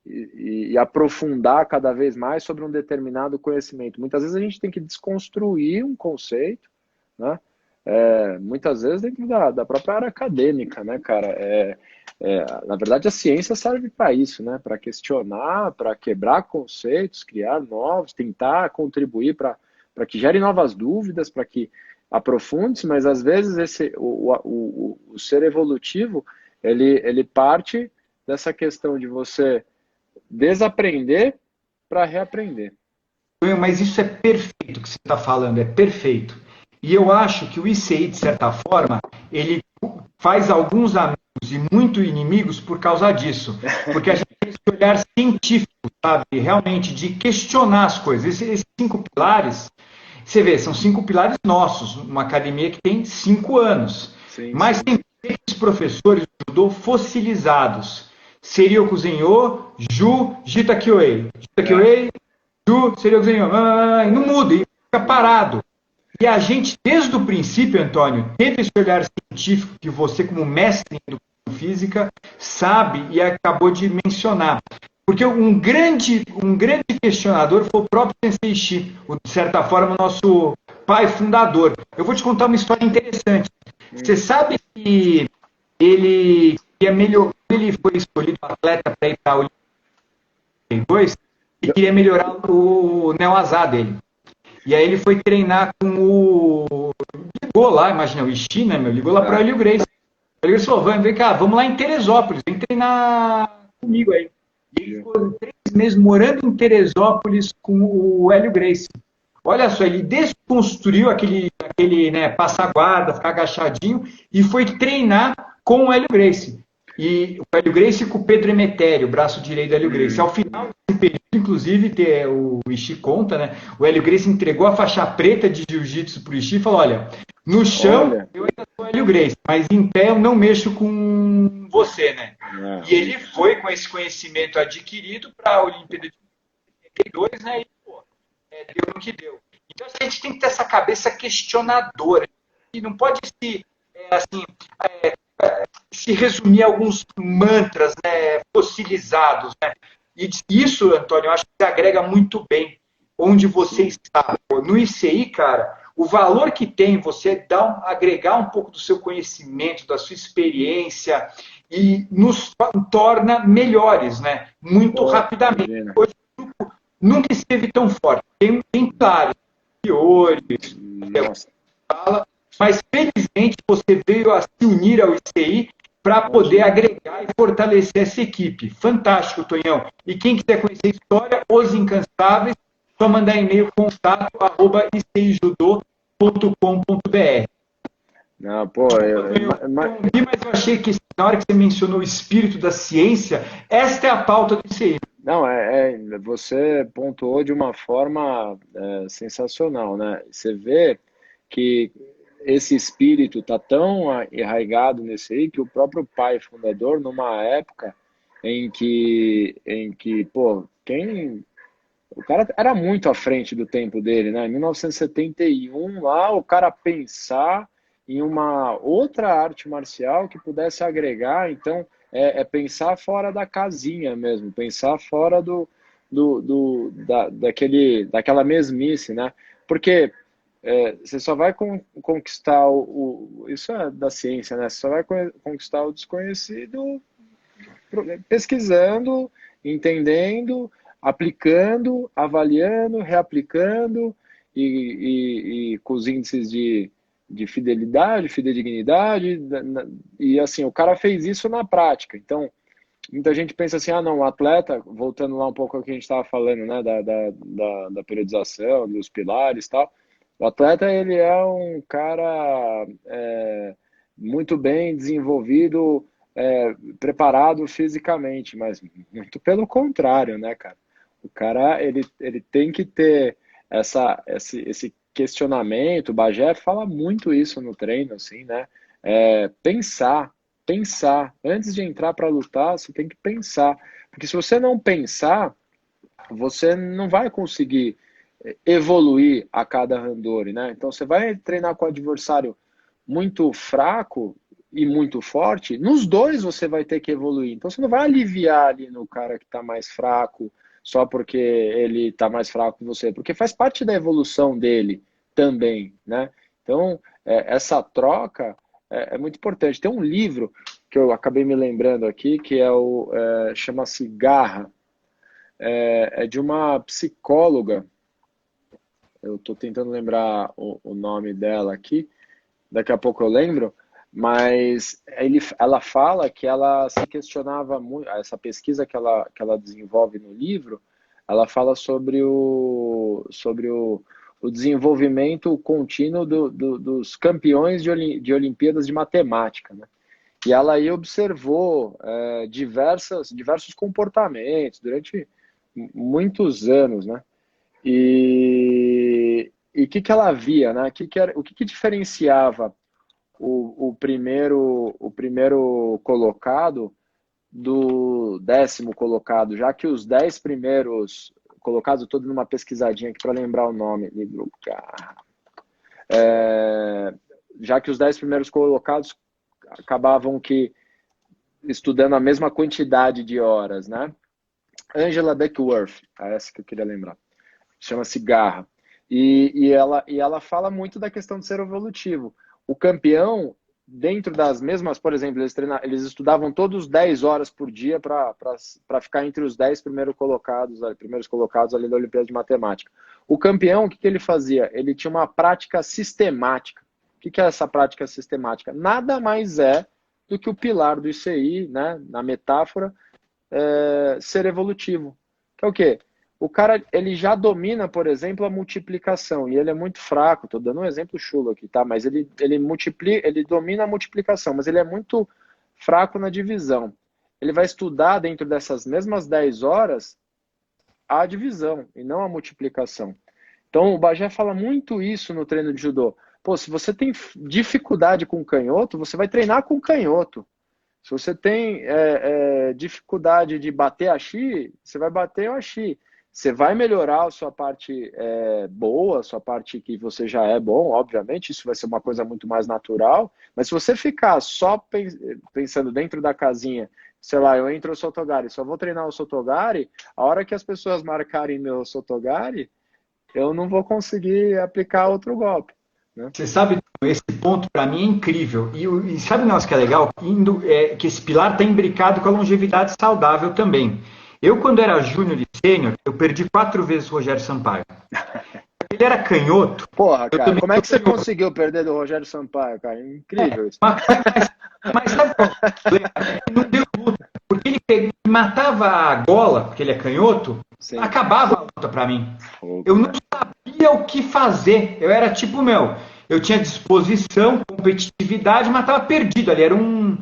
e aprofundar cada vez mais sobre um determinado conhecimento. Muitas vezes a gente tem que desconstruir um conceito, né? Muitas vezes dentro da própria área acadêmica, né, cara? Na verdade, a ciência serve para isso, né? Para questionar, para quebrar conceitos, criar novos, tentar contribuir para que gere novas dúvidas, para que aprofunde-se, mas às vezes o ser evolutivo ele parte dessa questão de você desaprender para reaprender. Mas isso é perfeito que você está falando, é perfeito. E eu acho que o ICI, de certa forma, ele faz alguns amigos e muito inimigos por causa disso. Porque a gente tem esse olhar científico, sabe? Realmente, de questionar as coisas. Esses 5 pilares, você vê, são 5 pilares nossos, uma academia que tem 5 anos. Sim, Mas sim. tem três professores de judô fossilizados. Seiryoku Zenyo, Ju, Jita Kyoei. Jita Kyoei, Ju, Seiryoku Zenyo. E não muda, e fica parado. E a gente, desde o princípio, Antônio, teve esse olhar científico que você, como mestre em educação física, sabe e acabou de mencionar. Porque um grande questionador foi o próprio Sensei Shi, de certa forma, o nosso pai fundador. Eu vou te contar uma história interessante. Você sabe que ele queria melhorar, ele foi escolhido atleta para ir para a Olimpíada 2002, e queria melhorar o Neoazá dele. E aí ele foi treinar com o... Ligou lá, imagina, o Ishi, né, meu? Ligou lá para o Hélio Gracie. O Hélio Gracie falou, vem cá, vamos lá em Teresópolis, vem treinar comigo aí. E ele ficou 3 meses morando em Teresópolis com o Hélio Gracie. Olha só, ele desconstruiu aquele né, passar guarda, ficar agachadinho, e foi treinar com o Hélio Gracie. E o Hélio Gracie com o Pedro Emetério, o braço direito do Hélio Gracie. Ao final desse período, inclusive, o Ishii conta, né? O Hélio Gracie entregou a faixa preta de jiu-jitsu pro Ishii e falou, olha, no chão eu ainda sou Hélio Gracie, mas em pé eu não mexo com você, né? E ele foi com esse conhecimento adquirido para a Olimpíada de 82, né? E, pô, deu no que deu. Então a gente tem que ter essa cabeça questionadora. E não pode se resumir a alguns mantras, né, fossilizados, né? E isso, Antônio, eu acho que agrega muito bem onde você está. No ICI, cara, o valor que tem você agregar um pouco do seu conhecimento, da sua experiência e nos torna melhores, né? Muito rapidamente. Imagina. Hoje o grupo nunca esteve tão forte. Tem claro, piores, mas felizmente você veio a se unir ao ICI para poder agregar e fortalecer essa equipe. Fantástico, Tonhão. E quem quiser conhecer a história, Os Incansáveis, só mandar e-mail contato@icjudô.com.br. Não, pô, Mas eu achei que na hora que você mencionou o espírito da ciência, esta é a pauta do ICI. Não, você pontuou de uma forma sensacional, né? Você vê que esse espírito está tão arraigado nesse aí que o próprio pai fundador, numa época em que pô, o cara era muito à frente do tempo dele, né? Em 1971, lá, o cara pensar em uma outra arte marcial que pudesse agregar, então, pensar fora da casinha mesmo, pensar fora daquela mesmice, né? Porque você só vai conquistar isso é da ciência, né? Você só vai conquistar o desconhecido pesquisando, entendendo, aplicando, avaliando, reaplicando e com os índices de fidelidade, fidedignidade, e assim, o cara fez isso na prática. Então, muita gente pensa assim, não, o atleta, voltando lá um pouco ao que a gente estava falando, né, da periodização, dos pilares e tal, o atleta, ele é um cara muito bem desenvolvido, preparado fisicamente, mas muito pelo contrário, né, cara? O cara, ele tem que ter esse questionamento. O Bagé fala muito isso no treino, assim, né? Pensar. Antes de entrar para lutar, você tem que pensar. Porque se você não pensar, você não vai conseguir evoluir a cada randori, né? Então, você vai treinar com o adversário muito fraco e muito forte, nos dois você vai ter que evoluir. Então, você não vai aliviar ali no cara que está mais fraco só porque ele está mais fraco que você, porque faz parte da evolução dele também, né? Então, essa troca é muito importante. Tem um livro que eu acabei me lembrando aqui, que chama-se Garra, é de uma psicóloga, eu estou tentando lembrar o nome dela aqui, daqui a pouco eu lembro, mas ela fala que ela se questionava muito, essa pesquisa que ela desenvolve no livro, ela fala sobre o desenvolvimento contínuo dos campeões de Olimpíadas de Matemática, né? E ela aí observou diversos comportamentos durante muitos anos, né? E o que ela via, né? O que diferenciava o primeiro colocado do 10º colocado, já que os 10 primeiros colocados, eu estou dando uma pesquisadinha aqui para lembrar o nome, já que os 10 primeiros colocados acabavam estudando a mesma quantidade de horas, né? Angela Duckworth, essa que eu queria lembrar, chama-se Garra. E ela fala muito da questão de ser evolutivo. O campeão, dentro das mesmas, por exemplo, eles estudavam todos 10 horas por dia para ficar entre os 10 primeiros colocados ali da Olimpíada de Matemática. O campeão, o que ele fazia? Ele tinha uma prática sistemática. O que é essa prática sistemática? Nada mais é do que o pilar do ICI, né, na metáfora, ser evolutivo. Que é o quê? O cara, ele já domina, por exemplo, a multiplicação, e ele é muito fraco, estou dando um exemplo chulo aqui, tá? Mas ele domina a multiplicação, mas ele é muito fraco na divisão. Ele vai estudar dentro dessas mesmas 10 horas a divisão, e não a multiplicação. Então, o Bagé fala muito isso no treino de judô. Pô, se você tem dificuldade com canhoto, você vai treinar com canhoto. Se você tem dificuldade de bater hashi, você vai bater o hashi. Você vai melhorar a sua parte boa, a sua parte que você já é bom, obviamente, isso vai ser uma coisa muito mais natural, mas se você ficar só pensando dentro da casinha, sei lá, eu entro o Sotogari, só vou treinar o Sotogari, a hora que as pessoas marcarem meu Sotogari, eu não vou conseguir aplicar outro golpe, né? Você sabe, esse ponto para mim é incrível. E sabe o negócio que é legal? Que esse pilar está imbricado com a longevidade saudável também. Eu, quando era júnior e sênior, eu perdi 4 vezes o Rogério Sampaio. Ele era canhoto. Porra, cara, como é que você conseguiu perder do Rogério Sampaio, cara? Incrível isso. Mas sabe qual é o problema? Não deu luta, porque porque ele matava a gola, porque ele é canhoto, Sim. acabava a luta pra mim. Opa. Eu não sabia o que fazer. Eu era tipo, eu tinha disposição, competitividade, mas estava perdido ali. Era um.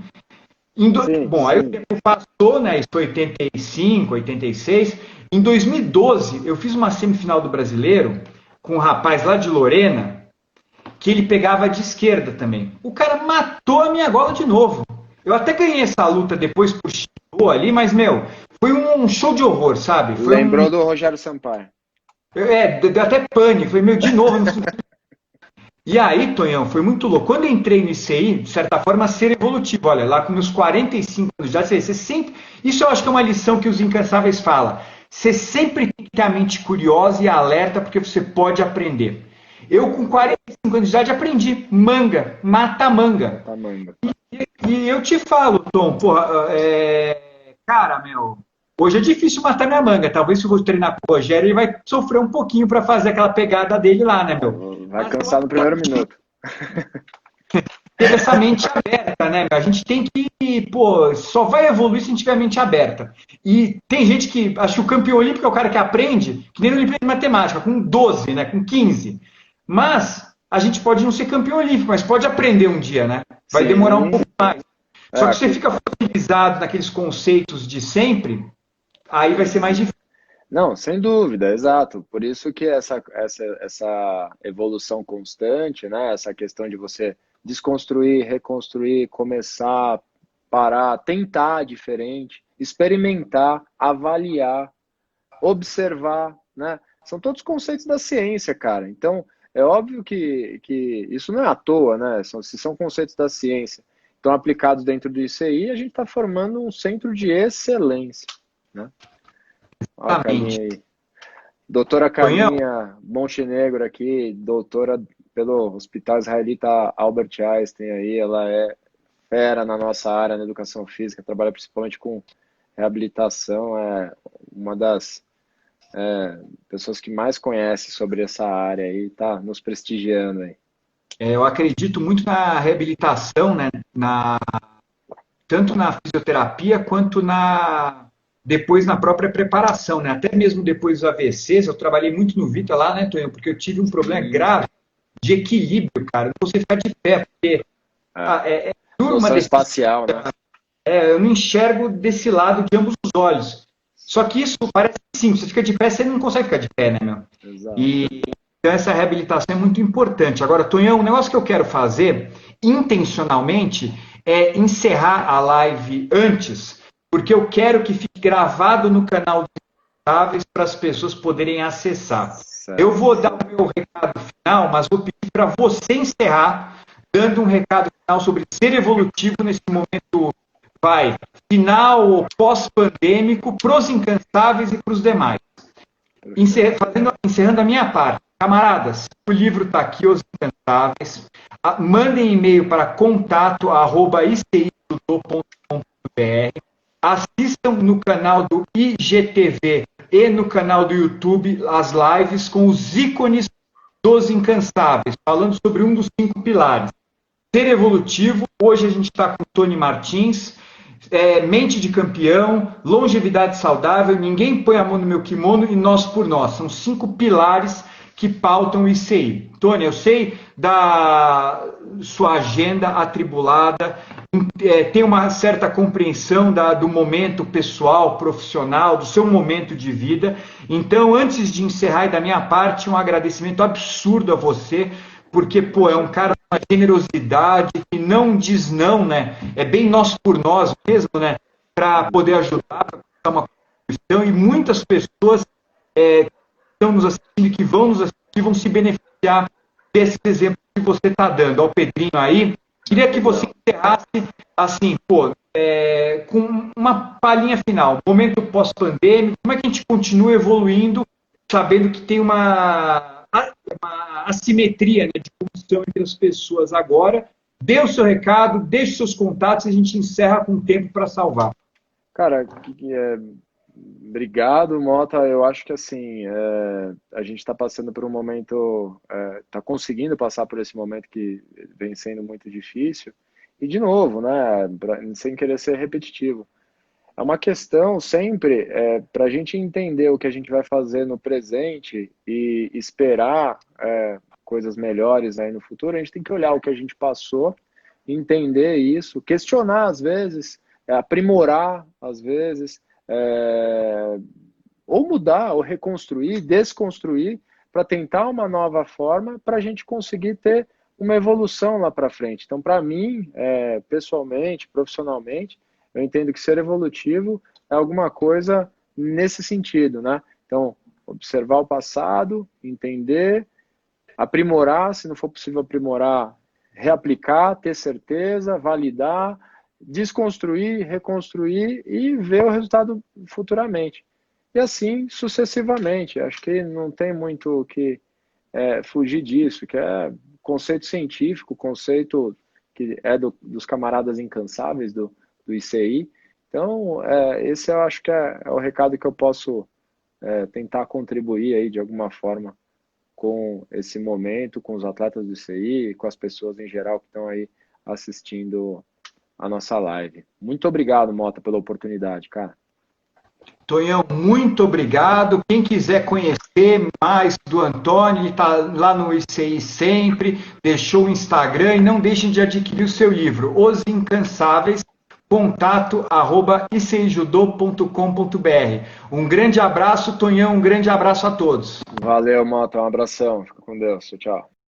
Sim, Bom, aí o sim. tempo passou, né? Isso foi 85, 86. Em 2012, eu fiz uma semifinal do Brasileiro com um rapaz lá de Lorena, que ele pegava de esquerda também. O cara matou a minha gola de novo. Eu até ganhei essa luta depois por Chico ali, mas, foi um show de horror, sabe? Foi um. Lembrou do Rogério Sampaio. Deu até pânico. Falei, de novo. E aí, Tonhão, foi muito louco. Quando eu entrei no ICI, de certa forma, ser evolutivo. Olha, lá com meus 45 anos já, você sempre. Isso eu acho que é uma lição que os incansáveis falam. Você sempre tem que ter a mente curiosa e alerta, porque você pode aprender. Eu, com 45 anos de idade, aprendi. Manga, mata manga. Tá, manga. E eu te falo, Tom, porra, cara, hoje é difícil matar minha manga. Talvez se eu vou treinar com o Rogério, ele vai sofrer um pouquinho para fazer aquela pegada dele lá, né, meu? Vai Mas cansar no primeiro minuto. ter essa mente aberta, né? A gente tem que, só vai evoluir se a gente tiver a mente aberta. E tem gente que, acho que o campeão olímpico é o cara que aprende, que nem no Olimpíada de Matemática, com 12, né? Com 15. Mas a gente pode não ser campeão olímpico, mas pode aprender um dia, né? Vai demorar um pouco mais. Só que se você fica focalizado naqueles conceitos de sempre, aí vai ser mais difícil. Não, sem dúvida, exato. Por isso que essa evolução constante, né? Essa questão de você desconstruir, reconstruir, começar, parar, tentar diferente, experimentar, avaliar, observar, né? São todos conceitos da ciência, cara. Então, é óbvio que isso não é à toa, né? Se são conceitos da ciência, estão aplicados dentro do ICI, a gente está formando um centro de excelência, né? Olha a Carlinha aí. Doutora Carlinha Montenegro aqui, doutora pelo Hospital Israelita Albert Einstein aí, ela é fera na nossa área, na educação física, trabalha principalmente com reabilitação, é uma das pessoas que mais conhece sobre essa área aí, tá nos prestigiando aí. Eu acredito muito na reabilitação, né? Tanto na fisioterapia quanto depois na própria preparação, né? Até mesmo depois dos AVCs, eu trabalhei muito no Vita lá, né, Tonho? Porque eu tive um problema grave de equilíbrio, cara. Não você ficar de pé, porque noção espacial, né? Eu não enxergo desse lado de ambos os olhos. Só que isso parece simples. Você fica de pé, você não consegue ficar de pé, né, meu? Exato. Então essa reabilitação é muito importante. Agora, Tonhão, um negócio que eu quero fazer intencionalmente é encerrar a live antes, porque eu quero que fique gravado no canal do Incansáveis para as pessoas poderem acessar. Certo. Eu vou dar o meu recado final, mas vou pedir para você encerrar, dando um recado final sobre ser evolutivo nesse momento, final ou pós-pandêmico, para os incansáveis e para os demais. Encerrando a minha parte. Camaradas, o livro está aqui, Os Incansáveis. Mandem e-mail para contato@icijudô.com.br. Assistam no canal do IGTV e no canal do YouTube as lives com os ícones dos Incansáveis, falando sobre um dos 5 pilares. Ser evolutivo, hoje a gente está com o Tony Martins, mente de campeão, longevidade saudável, ninguém põe a mão no meu kimono e nós por nós. São 5 pilares que pautam o ICI. Tony, eu sei da sua agenda atribulada, tem uma certa compreensão do momento pessoal, profissional, do seu momento de vida. Então, antes de encerrar, e da minha parte, um agradecimento absurdo a você, porque, é um cara com uma generosidade que não diz não, né? É bem nós por nós mesmo, né? Para poder ajudar, para dar uma contribuição, e muitas pessoas estão nos assistindo, que vão nos assistir, vão se beneficiar desses exemplos que você está dando. Ao Pedrinho aí, queria que você encerrasse assim, com uma palhinha final, momento pós-pandêmico, como é que a gente continua evoluindo, sabendo que tem uma assimetria, né, de condição entre as pessoas agora. Dê o seu recado, deixe seus contatos e a gente encerra com tempo para salvar. Cara, obrigado, Mota. Eu acho que assim, a gente está passando por um momento, está conseguindo passar por esse momento que vem sendo muito difícil. E de novo, né, sem querer ser repetitivo, é uma questão sempre para a gente entender o que a gente vai fazer no presente e esperar coisas melhores aí no futuro. A gente tem que olhar o que a gente passou, entender isso, questionar às vezes, aprimorar às vezes, ou mudar, ou reconstruir, desconstruir, para tentar uma nova forma para a gente conseguir ter uma evolução lá para frente. Então, para mim, pessoalmente, profissionalmente, eu entendo que ser evolutivo é alguma coisa nesse sentido, né? Então, observar o passado, entender, aprimorar, se não for possível aprimorar, reaplicar, ter certeza, validar, desconstruir, reconstruir e ver o resultado futuramente. E assim sucessivamente. Acho que não tem muito o que fugir disso, que é conceito científico, conceito que é dos camaradas incansáveis do ICI. Então, esse eu acho que é o recado que eu posso tentar contribuir aí de alguma forma com esse momento, com os atletas do ICI, com as pessoas em geral que estão aí assistindo a nossa live. Muito obrigado, Mota, pela oportunidade, cara. Tonhão, muito obrigado. Quem quiser conhecer mais do Antônio, ele está lá no ICI sempre, deixou o Instagram e não deixem de adquirir o seu livro, Os Incansáveis, contato@icijudô.com.br. Um grande abraço, Tonhão, um grande abraço a todos. Valeu, Mota, um abração. Fica com Deus. Tchau.